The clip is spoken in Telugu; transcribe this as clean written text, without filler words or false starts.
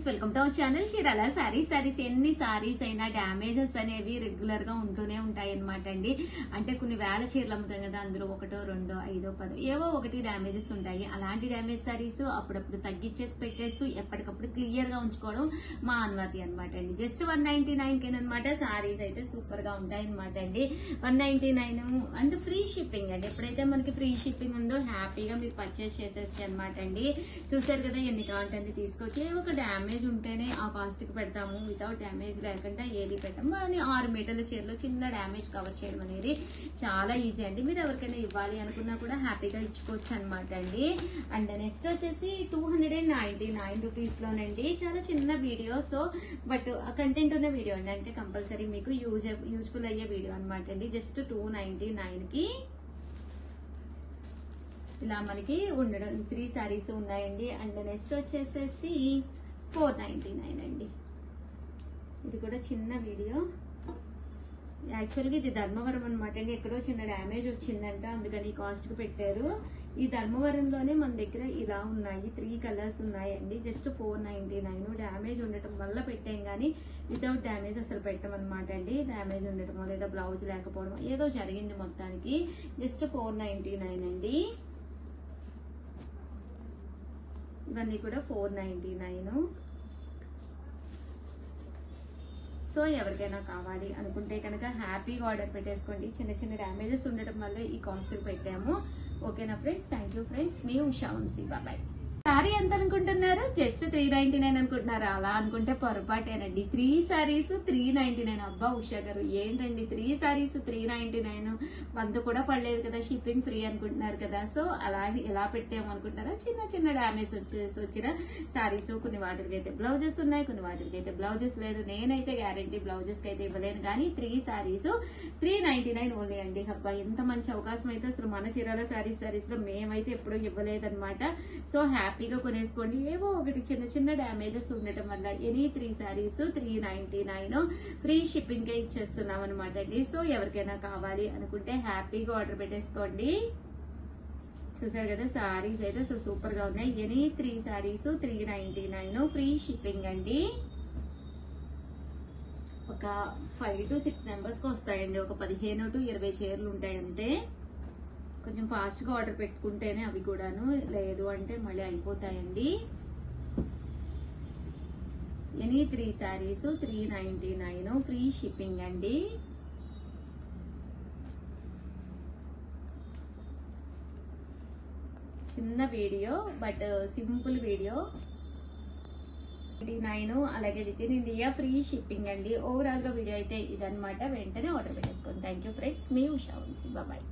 Friends, welcome to our channel Chirala saris. ఎన్ని సారీస్ అయినా డ్యామేజెస్ అనేవి రెగ్యులర్ గా ఉంటూనే ఉంటాయి అనమాట అండి. అంటే కొన్ని వేల చీరలు అమ్ముతాం కదా, అందులో ఒకటో రెండో ఐదో పదో ఏవో ఒకటి డ్యామేజెస్ ఉంటాయి. అలాంటి డ్యామేజ్ సారీస్ అప్పుడప్పుడు తగ్గించేసి పెట్టేస్తూ ఎప్పటికప్పుడు క్లియర్ గా ఉంచుకోవడం మా అనుమతి అనమాట అండి. జస్ట్ 199 అనమాట. సారీస్ అయితే సూపర్ గా ఉంటాయి అనమాట అండి. 199 అంటే ఫ్రీ షిప్పింగ్ అండి. ఎప్పుడైతే మనకి ఫ్రీ షిప్పింగ్ ఉందో హ్యాపీగా మీరు పర్చేస్ చేసేసి అనమాట అండి. చూసారు కదా, ఎన్ని కావాలంటే తీసుకోవచ్చు. ఒక డ్యామేజ్ ఉంటేనే ఆ కాస్ట్ కి పెడతాము, వితౌట్ డ్యామేజ్ లేకుండా ఏది పెట్టాము అని 6 మీటర్ల చీరలో చిన్న డ్యామేజ్ కవర్ చేయడం అనేది చాలా ఈజీ అండి. మీరు ఎవరికైనా ఇవ్వాలి అనుకున్నా కూడా హ్యాపీగా ఇచ్చుకోవచ్చు అనమాట అండి. అండ్ నెక్స్ట్ వచ్చేసి 299 రూపీస్ లోనండి. చాలా చిన్న వీడియో, సో బట్ కంటెంట్ ఉన్న వీడియో అండి. అంటే కంపల్సరీ మీకు యూజ్ఫుల్ అయ్యే వీడియో అనమాట అండి. జస్ట్ 299 కి ఇలా మనకి ఉండడం 3 సారీస్ ఉన్నాయండి. అండ్ నెక్స్ట్ వచ్చేసేసి 499 అండి. ఇది కూడా చిన్న వీడియో. యాక్చువల్గా ఇది ధర్మవరం అనమాట అండి. ఎక్కడో చిన్న డ్యామేజ్ వచ్చిందంట, అందుకని ఈ కాస్ట్ కి పెట్టారు. ఈ ధర్మవరంలోనే మన దగ్గర ఇలా ఉన్నాయి. 3 కలర్స్ ఉన్నాయండి. జస్ట్ 499. డ్యామేజ్ ఉండటం వల్ల పెట్టాం, కానీ వితౌట్ డ్యామేజ్ అసలు పెట్టమన్నమాట అండి. డ్యామేజ్ ఉండటం లేదా బ్లౌజ్ లేకపోవడం ఏదో జరిగింది మొత్తానికి. జస్ట్ 499 అండి. ఇవన్నీ కూడా 499. సో ఎవరికైనా కావాలి అనుకుంటే కనుక హ్యాపీగా ఆర్డర్ పెట్టేసుకోండి. చిన్న చిన్న డ్యామేజెస్ ఉండటం వల్ల ఈ కాస్ట్ పెట్టాము. ఓకేనా ఫ్రెండ్స్? Thank you friends. మీ ఉషా వంశీ. బాయ్. సారీ ఎంత అనుకుంటున్నారు? జస్ట్ 399 అనుకుంటున్నారు. అలా అనుకుంటే పొరపాటేనండి. 3 సారీస్ 399. అబ్బా ఉషా గారు ఏంటండి 3 సారీస్ 399? 100 కూడా పడలేదు కదా, షిప్పింగ్ ఫ్రీ అనుకుంటున్నారు కదా. సో అలాగే ఎలా పెట్టాము అనుకుంటున్నారా? చిన్న చిన్న డ్యామేజ్ వచ్చిన సారీస్. కొన్ని వాటికి అయితే బ్లౌజెస్ ఉన్నాయి, కొన్ని వాటికి అయితే బ్లౌజెస్ లేదు. నేనైతే గ్యారంటీ బ్లౌజెస్ కి అయితే ఇవ్వలేను, కానీ 3 సారీస్ 399 ఓన్లీ అండి. అబ్బా ఎంత మంచి అవకాశం అయితే అసలు మన చీరాల సారీస్ లో మేమైతే ఎప్పుడూ ఇవ్వలేదన్నమాట. సో హ్యాపీగా కొనేసుకోండి. ఏవో ఒకటి చిన్న చిన్న డ్యామేజెస్ ఉండటం వల్ల ఎనీ 3 సారీస్ 399 ఫ్రీ షిప్పింగ్ కే ఇచ్చేస్తున్నాం అనమాట అండి. సో ఎవరికైనా కావాలి అనుకుంటే హ్యాపీగా ఆర్డర్ పెట్టేసుకోండి. చూసారు కదా, సారీస్ అయితే అసలు సూపర్ గా ఉన్నాయి. ఎనీ 3 సారీస్ 399 ఫ్రీ షిప్పింగ్ అండి. ఒక 5 to 6 మెంబర్స్ కి వస్తాయండి. ఒక 15 to 20 చీరలు ఉంటాయి అంతే. కొంచెం ఫాస్ట్ గా ఆర్డర్ పెట్టుకుంటేనే అవి కూడాను, లేదు అంటే మళ్ళీ అయిపోతాయండి. ఎనీ 3 సారీస్ 399 ఫ్రీ షిప్పింగ్ అండి. చిన్న వీడియో, బట్ సింపుల్ వీడియో. 89 అలాగే within India free shipping అండి. ఓవరాల్ గా వీడియో అయితే ఇదన్నమాట. వెంటనే ఆర్డర్ పెట్టేసుకోండి. Thank you friends. మీ ఉషా వంశీ. బాయ్.